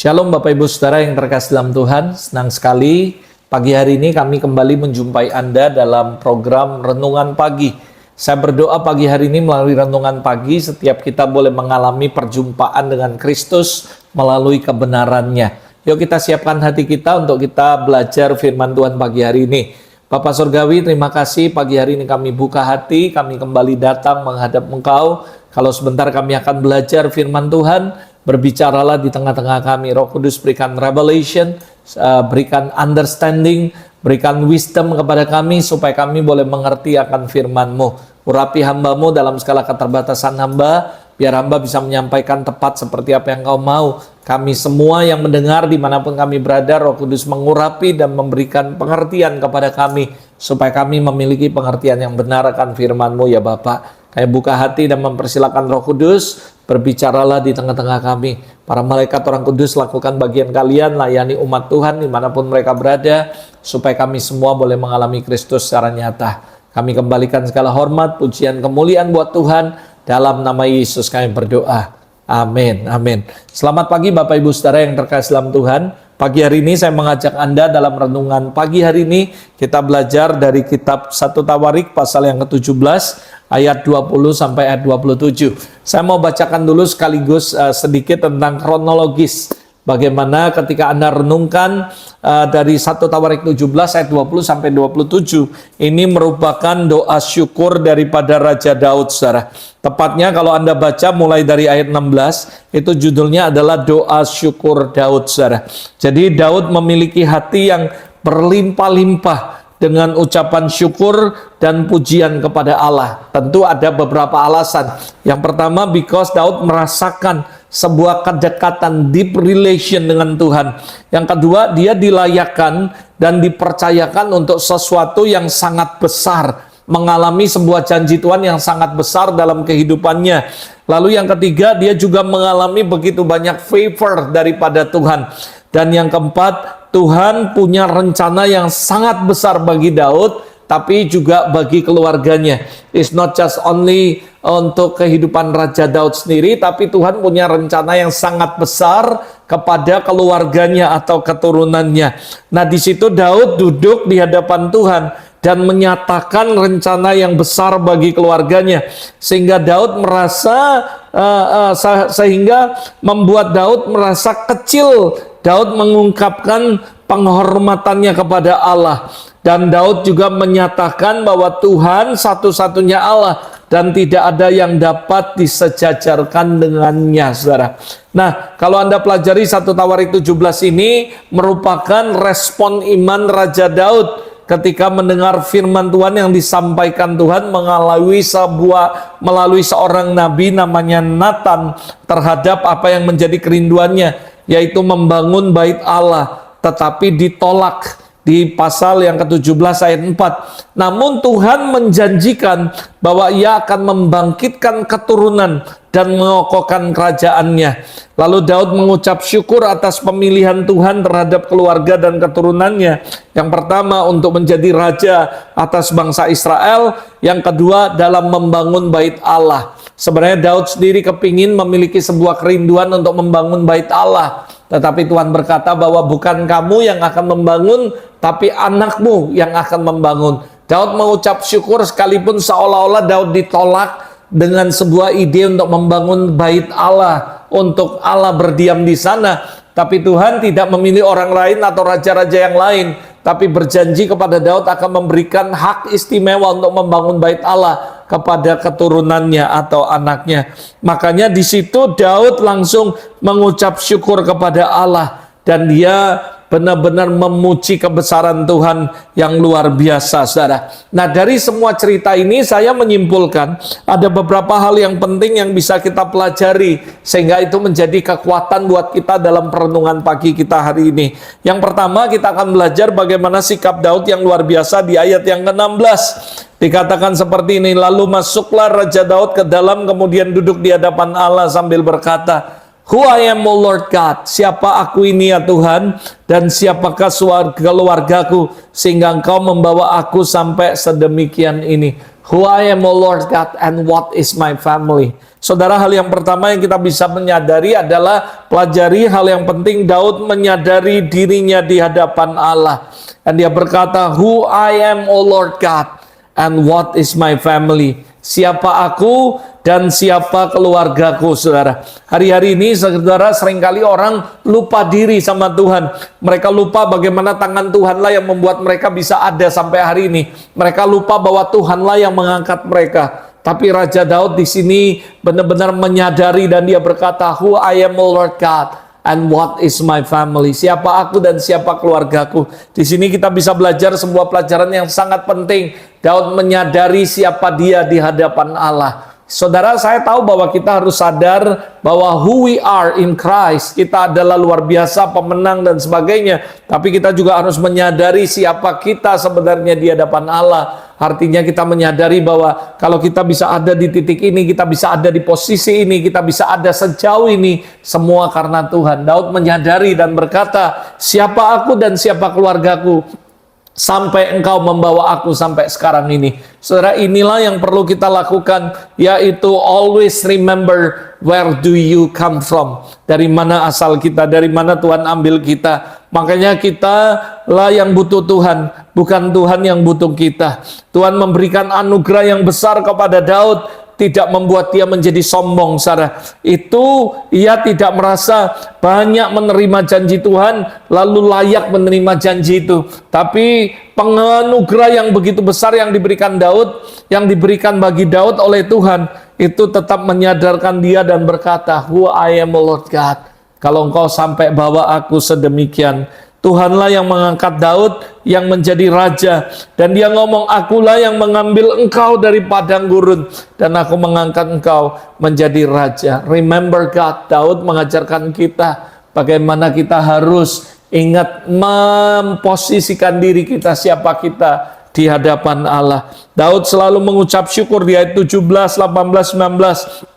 Shalom Bapak Ibu Saudara yang terkasih dalam Tuhan, senang sekali pagi hari ini kami kembali menjumpai Anda dalam program Renungan Pagi. Saya berdoa pagi hari ini melalui Renungan Pagi, setiap kita boleh mengalami perjumpaan dengan Kristus melalui kebenarannya. Yuk kita siapkan hati kita untuk kita belajar firman Tuhan pagi hari ini. Bapak Surgawi, terima kasih pagi hari ini kami buka hati, kami kembali datang menghadap Engkau. Kalau sebentar kami akan belajar firman Tuhan, berbicaralah di tengah-tengah kami. Roh Kudus berikan revelation, berikan understanding, berikan wisdom kepada kami supaya kami boleh mengerti akan firman-Mu. Urapi hamba-Mu dalam segala keterbatasan hamba, biar hamba bisa menyampaikan tepat seperti apa yang Kau mau. Kami semua yang mendengar dimanapun kami berada, Roh Kudus mengurapi dan memberikan pengertian kepada kami supaya kami memiliki pengertian yang benar akan firman-Mu ya Bapak. Kami buka hati dan mempersilakan Roh Kudus, berbicaralah di tengah-tengah kami. Para malaikat orang kudus, lakukan bagian kalian, layani umat Tuhan dimanapun mereka berada, supaya kami semua boleh mengalami Kristus secara nyata. Kami kembalikan segala hormat, pujian, kemuliaan buat Tuhan. Dalam nama Yesus kami berdoa. Amin, amin. Selamat pagi Bapak Ibu Saudara yang terkasih dalam Tuhan. Pagi hari ini saya mengajak Anda dalam renungan pagi hari ini. Kita belajar dari kitab 1 Tawarik pasal yang ke-17 ayat 20 sampai ayat 27. Saya mau bacakan dulu sekaligus sedikit tentang kronologis. Bagaimana ketika Anda renungkan dari 1 Tawarik 17 ayat 20 sampai 27. Ini merupakan doa syukur daripada Raja Daud, saudara. Tepatnya kalau Anda baca mulai dari ayat 16, itu judulnya adalah doa syukur Daud, saudara. Jadi Daud memiliki hati yang berlimpah-limpah dengan ucapan syukur dan pujian kepada Allah. Tentu ada beberapa alasan. Yang pertama, because Daud merasakan sebuah kedekatan, deep relation dengan Tuhan. Yang kedua, dia dilayakkan dan dipercayakan untuk sesuatu yang sangat besar, mengalami sebuah janji Tuhan yang sangat besar dalam kehidupannya. Lalu yang ketiga, dia juga mengalami begitu banyak favor daripada Tuhan. Dan yang keempat, Tuhan punya rencana yang sangat besar bagi Daud, tapi juga bagi keluarganya. It's not just only untuk kehidupan Raja Daud sendiri, tapi Tuhan punya rencana yang sangat besar kepada keluarganya atau keturunannya. Nah, di situ Daud duduk di hadapan Tuhan dan menyatakan rencana yang besar bagi keluarganya, sehingga Daud merasa sehingga membuat Daud merasa kecil. Daud mengungkapkan penghormatannya kepada Allah, dan Daud juga menyatakan bahwa Tuhan satu-satunya Allah dan tidak ada yang dapat disejajarkan dengannya, saudara. Nah, kalau Anda pelajari 1 Tawarik 17 ini merupakan respon iman Raja Daud ketika mendengar firman Tuhan yang disampaikan Tuhan melalui seorang nabi namanya Nathan terhadap apa yang menjadi kerinduannya, yaitu membangun bait Allah, tetapi ditolak di pasal yang ke-17 ayat 4. Namun Tuhan menjanjikan bahwa Ia akan membangkitkan keturunan dan mengokohkan kerajaannya. Lalu Daud mengucap syukur atas pemilihan Tuhan terhadap keluarga dan keturunannya. Yang pertama untuk menjadi raja atas bangsa Israel, yang kedua dalam membangun bait Allah. Sebenarnya Daud sendiri kepingin memiliki sebuah kerinduan untuk membangun bait Allah. Tetapi Tuhan berkata bahwa bukan kamu yang akan membangun, tapi anakmu yang akan membangun. Daud mengucap syukur sekalipun seolah-olah Daud ditolak dengan sebuah ide untuk membangun bait Allah, untuk Allah berdiam di sana. Tapi Tuhan tidak memilih orang lain atau raja-raja yang lain, tapi berjanji kepada Daud akan memberikan hak istimewa untuk membangun bait Allah kepada keturunannya atau anaknya. Makanya di situ Daud langsung mengucap syukur kepada Allah, dan dia benar-benar memuji kebesaran Tuhan yang luar biasa, saudara. Nah, dari semua cerita ini saya menyimpulkan ada beberapa hal yang penting yang bisa kita pelajari, sehingga itu menjadi kekuatan buat kita dalam perenungan pagi kita hari ini. Yang pertama, kita akan belajar bagaimana sikap Daud yang luar biasa di ayat yang ke-16. Dikatakan seperti ini, lalu masuklah Raja Daud ke dalam, kemudian duduk di hadapan Allah sambil berkata, Who I am, O Lord God? Siapa aku ini ya Tuhan? Dan siapakah keluargaku sehingga Engkau membawa aku sampai sedemikian ini? Who I am, O Lord God, and what is my family. Saudara, hal yang pertama yang kita bisa menyadari adalah pelajari hal yang penting. Daud menyadari dirinya di hadapan Allah. Dan dia berkata, Who I am, O Lord God, and what is my family. Siapa aku dan siapa keluargaku, saudara. Hari-hari ini, saudara, seringkali orang lupa diri sama Tuhan. Mereka lupa bagaimana tangan Tuhanlah yang membuat mereka bisa ada sampai hari ini. Mereka lupa bahwa Tuhanlah yang mengangkat mereka. Tapi Raja Daud di sini benar-benar menyadari dan dia berkata, Who I am, O Lord God, and what is my family. Siapa aku dan siapa keluargaku. Di sini kita bisa belajar sebuah pelajaran yang sangat penting. Daud menyadari siapa dia di hadapan Allah. Saudara, saya tahu bahwa kita harus sadar bahwa who we are in Christ, kita adalah luar biasa, pemenang dan sebagainya. Tapi kita juga harus menyadari siapa kita sebenarnya di hadapan Allah. Artinya kita menyadari bahwa kalau kita bisa ada di titik ini, kita bisa ada di posisi ini, kita bisa ada sejauh ini, semua karena Tuhan. Daud menyadari dan berkata, siapa aku dan siapa keluargaku, sampai engkau membawa aku sampai sekarang ini. Saudara, inilah yang perlu kita lakukan, yaitu always remember where do you come from. Dari mana asal kita, dari mana Tuhan ambil kita. Makanya kita lah yang butuh Tuhan, bukan Tuhan yang butuh kita. Tuhan memberikan anugerah yang besar kepada Daud, tidak membuat dia menjadi sombong, saudara. Itu ia tidak merasa banyak menerima janji Tuhan, lalu layak menerima janji itu. Tapi penganugerah yang begitu besar yang diberikan Daud, yang diberikan bagi Daud oleh Tuhan, itu tetap menyadarkan dia dan berkata, Who I am, O Lord God. Kalau engkau sampai bawa aku sedemikian, Tuhanlah yang mengangkat Daud yang menjadi raja. Dan dia ngomong, akulah yang mengambil engkau dari padang gurun dan aku mengangkat engkau menjadi raja. Remember God. Daud mengajarkan kita bagaimana kita harus ingat memposisikan diri kita, siapa kita di hadapan Allah. Daud selalu mengucap syukur di ayat 17, 18, 19.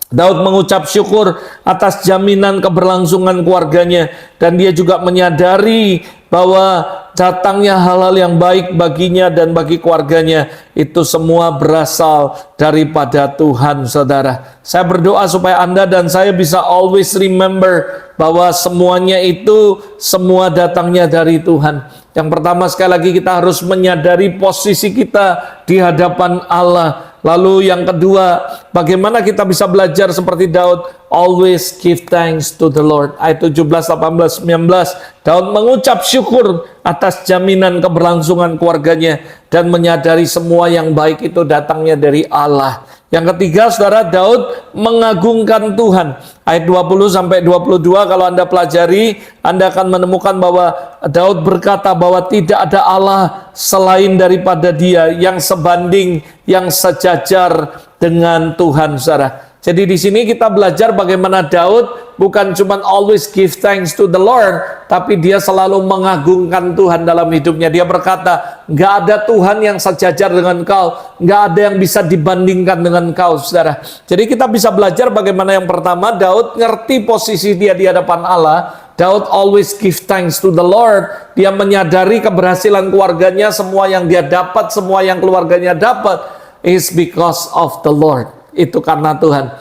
Daud mengucap syukur atas jaminan keberlangsungan keluarganya. Dan dia juga menyadari bahwa datangnya hal-hal yang baik baginya dan bagi keluarganya. Itu semua berasal daripada Tuhan, saudara. Saya berdoa supaya Anda dan saya bisa always remember bahwa semuanya itu semua datangnya dari Tuhan. Yang pertama, sekali lagi kita harus menyadari posisi kita di hadapan Allah. Lalu yang kedua, bagaimana kita bisa belajar seperti Daud? Always give thanks to the Lord. Ayat 17, 18, 19. Daud mengucap syukur atas jaminan keberlangsungan keluarganya dan menyadari semua yang baik itu datangnya dari Allah. Yang ketiga, saudara, Daud mengagungkan Tuhan. Ayat 20 sampai 22 kalau Anda pelajari, Anda akan menemukan bahwa Daud berkata bahwa tidak ada Allah selain daripada Dia yang sebanding, yang sejajar dengan Tuhan, saudara. Jadi di sini kita belajar bagaimana Daud bukan cuma always give thanks to the Lord, tapi dia selalu mengagungkan Tuhan dalam hidupnya. Dia berkata, nggak ada Tuhan yang sejajar dengan kau, nggak ada yang bisa dibandingkan dengan kau, saudara. Jadi kita bisa belajar bagaimana yang pertama, Daud ngerti posisi dia di hadapan Allah. Daud always give thanks to the Lord. Dia menyadari keberhasilan keluarganya, semua yang dia dapat, semua yang keluarganya dapat, is because of the Lord. Itu karena Tuhan.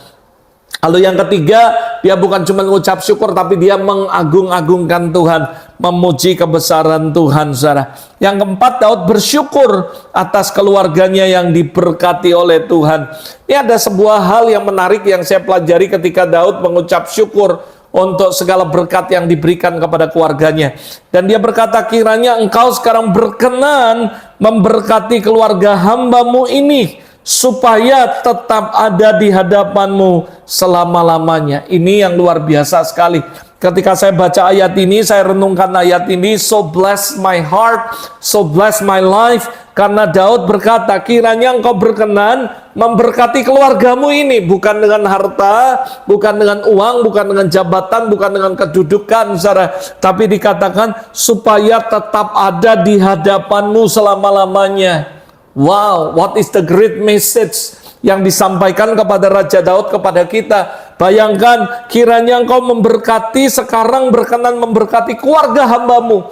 Lalu yang ketiga, dia bukan cuma mengucap syukur, tapi dia mengagung-agungkan Tuhan, memuji kebesaran Tuhan, saudara. Yang keempat, Daud bersyukur atas keluarganya yang diberkati oleh Tuhan. Ini ada sebuah hal yang menarik yang saya pelajari ketika Daud mengucap syukur untuk segala berkat yang diberikan kepada keluarganya. Dan dia berkata, kiranya engkau sekarang berkenan memberkati keluarga hambamu ini, supaya tetap ada di hadapanmu selama-lamanya. Ini yang luar biasa sekali. Ketika saya baca ayat ini, saya renungkan ayat ini, so bless my heart, so bless my life. Karena Daud berkata, kiranya engkau berkenan memberkati keluargamu ini. Bukan dengan harta, bukan dengan uang, bukan dengan jabatan, bukan dengan kedudukan, saudara. Tapi dikatakan, supaya tetap ada di hadapanmu selama-lamanya. Wow, what is the great message yang disampaikan kepada Raja Daud kepada kita. Bayangkan, kiranya engkau memberkati, sekarang berkenan memberkati keluarga hambamu.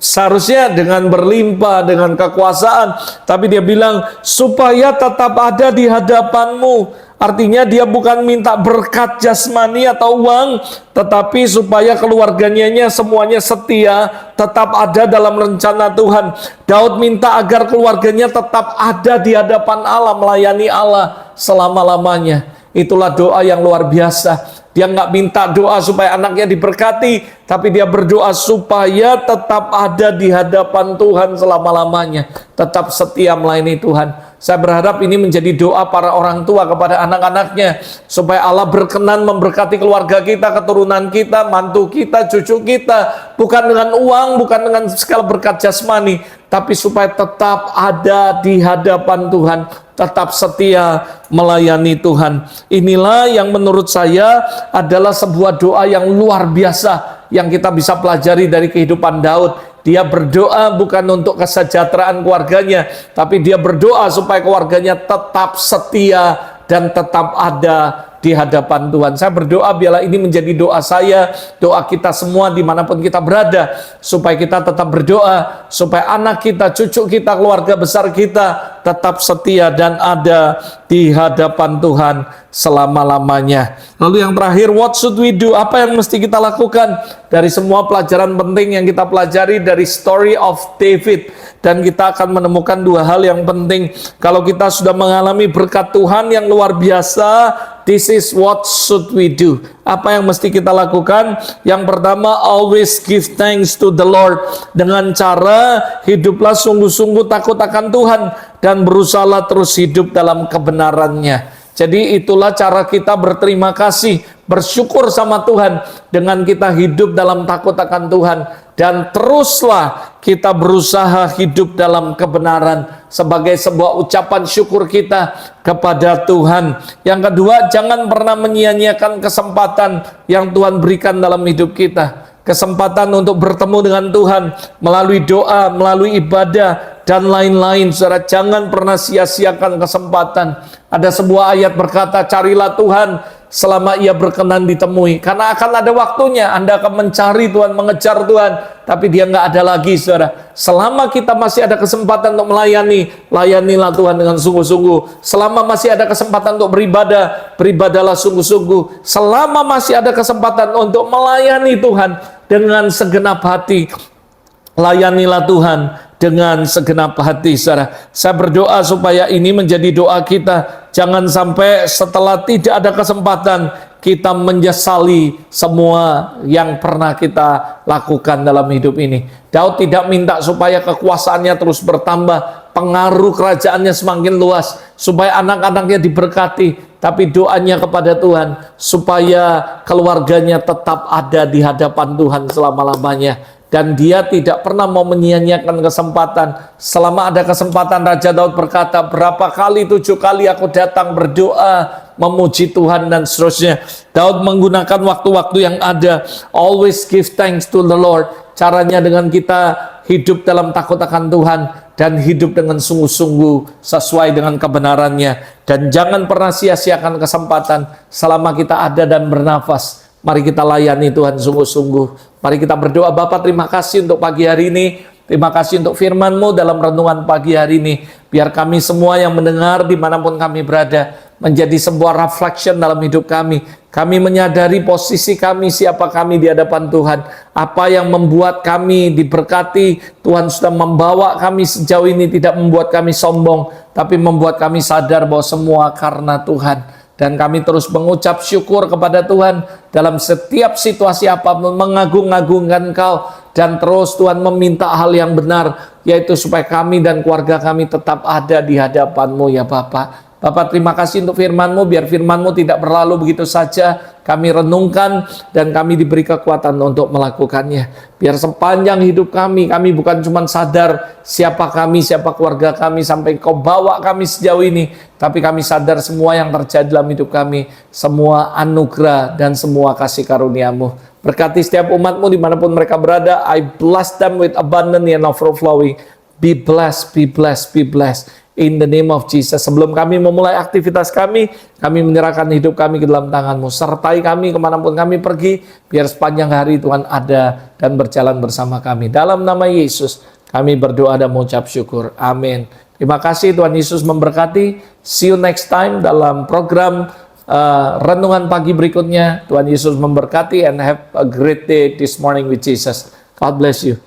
seharusnya dengan berlimpah, dengan kekuasaan, tapi dia bilang supaya tetap ada di hadapanmu. Artinya dia bukan minta berkat jasmani atau uang, tetapi supaya keluarganya semuanya setia, tetap ada dalam rencana Tuhan. Daud minta agar keluarganya tetap ada di hadapan Allah, melayani Allah selama-lamanya. Itulah doa yang luar biasa. Dia nggak minta doa supaya anaknya diberkati, tapi dia berdoa supaya tetap ada di hadapan Tuhan selama-lamanya, tetap setia melayani Tuhan. Saya berharap ini menjadi doa para orang tua kepada anak-anaknya, supaya Allah berkenan memberkati keluarga kita, keturunan kita, mantu kita, cucu kita, bukan dengan uang, bukan dengan segala berkat jasmani, tapi supaya tetap ada di hadapan Tuhan, tetap setia melayani Tuhan. Inilah yang menurut saya adalah sebuah doa yang luar biasa yang kita bisa pelajari dari kehidupan Daud. Dia berdoa bukan untuk kesejahteraan keluarganya, tapi dia berdoa supaya keluarganya tetap setia dan tetap ada di hadapan Tuhan. Saya berdoa biarlah ini menjadi doa saya, doa kita semua dimanapun kita berada, supaya kita tetap berdoa, supaya anak kita, cucu kita, keluarga besar kita tetap setia dan ada di hadapan Tuhan selama-lamanya. Lalu yang terakhir, what should we do? Apa yang mesti kita lakukan? Dari semua pelajaran penting yang kita pelajari dari story of David, dan kita akan menemukan dua hal yang penting. Kalau kita sudah mengalami berkat Tuhan yang luar biasa, this is what should we do. Apa yang mesti kita lakukan? Yang pertama, always give thanks to the Lord. Dengan cara hiduplah sungguh-sungguh takut akan Tuhan dan berusahalah terus hidup dalam kebenarannya. Jadi itulah cara kita berterima kasih, bersyukur sama Tuhan dengan kita hidup dalam takut akan Tuhan. Dan teruslah kita berusaha hidup dalam kebenaran sebagai sebuah ucapan syukur kita kepada Tuhan. Yang kedua, jangan pernah menyia-nyiakan kesempatan yang Tuhan berikan dalam hidup kita. Kesempatan untuk bertemu dengan Tuhan melalui doa, melalui ibadah, dan lain-lain. Saudara, jangan pernah sia-siakan kesempatan. Ada sebuah ayat berkata, carilah Tuhan selama ia berkenan ditemui. Karena akan ada waktunya Anda akan mencari Tuhan, mengejar Tuhan, tapi dia nggak ada lagi, saudara. Selama kita masih ada kesempatan untuk melayani, layanilah Tuhan dengan sungguh-sungguh. Selama masih ada kesempatan untuk beribadah, beribadahlah sungguh-sungguh. Selama masih ada kesempatan untuk melayani Tuhan dengan segenap hati, layanilah Tuhan dengan segenap hati, saudara. Saya berdoa supaya ini menjadi doa kita. Jangan sampai setelah tidak ada kesempatan kita menyesali semua yang pernah kita lakukan dalam hidup ini. Daud tidak minta supaya kekuasaannya terus bertambah, pengaruh kerajaannya semakin luas, supaya anak-anaknya diberkati, tapi doanya kepada Tuhan supaya keluarganya tetap ada di hadapan Tuhan selama-lamanya. Dan dia tidak pernah mau menyia-nyiakan kesempatan. Selama ada kesempatan, Raja Daud berkata, berapa kali, 7 kali aku datang berdoa, memuji Tuhan, dan seterusnya. Daud menggunakan waktu-waktu yang ada. Always give thanks to the Lord. Caranya dengan kita hidup dalam takut akan Tuhan, dan hidup dengan sungguh-sungguh sesuai dengan kebenarannya. Dan jangan pernah sia-siakan kesempatan selama kita ada dan bernafas. Mari kita layani Tuhan sungguh-sungguh. Mari kita berdoa. Bapa, terima kasih untuk pagi hari ini. Terima kasih untuk firman-Mu dalam renungan pagi hari ini. Biar kami semua yang mendengar dimanapun kami berada, menjadi sebuah reflection dalam hidup kami. Kami menyadari posisi kami, siapa kami di hadapan Tuhan. Apa yang membuat kami diberkati. Tuhan sudah membawa kami sejauh ini, tidak membuat kami sombong, tapi membuat kami sadar bahwa semua karena Tuhan. Dan kami terus mengucap syukur kepada Tuhan dalam setiap situasi apapun, mengagung-agungkan Engkau, dan terus Tuhan meminta hal yang benar, yaitu supaya kami dan keluarga kami tetap ada di hadapan-Mu ya Bapa. Bapak, terima kasih untuk firman-Mu, biar firman-Mu tidak berlalu begitu saja. Kami renungkan dan kami diberi kekuatan untuk melakukannya. Biar sepanjang hidup kami bukan cuma sadar siapa kami, siapa keluarga kami, sampai Kau bawa kami sejauh ini. Tapi kami sadar semua yang terjadi dalam hidup kami, semua anugerah dan semua kasih karunia-Mu. Berkati setiap umat-Mu dimanapun mereka berada. I bless them with abundant and overflowing. Be blessed, be blessed, be blessed. In the name of Jesus. Sebelum kami memulai aktivitas kami menyerahkan hidup kami ke dalam tangan-Mu. Sertai kami kemanapun kami pergi, biar sepanjang hari Tuhan ada dan berjalan bersama kami. Dalam nama Yesus, kami berdoa dan mengucap syukur. Amin. Terima kasih, Tuhan Yesus memberkati. See you next time dalam program renungan pagi berikutnya. Tuhan Yesus memberkati and have a great day this morning with Jesus. God bless you.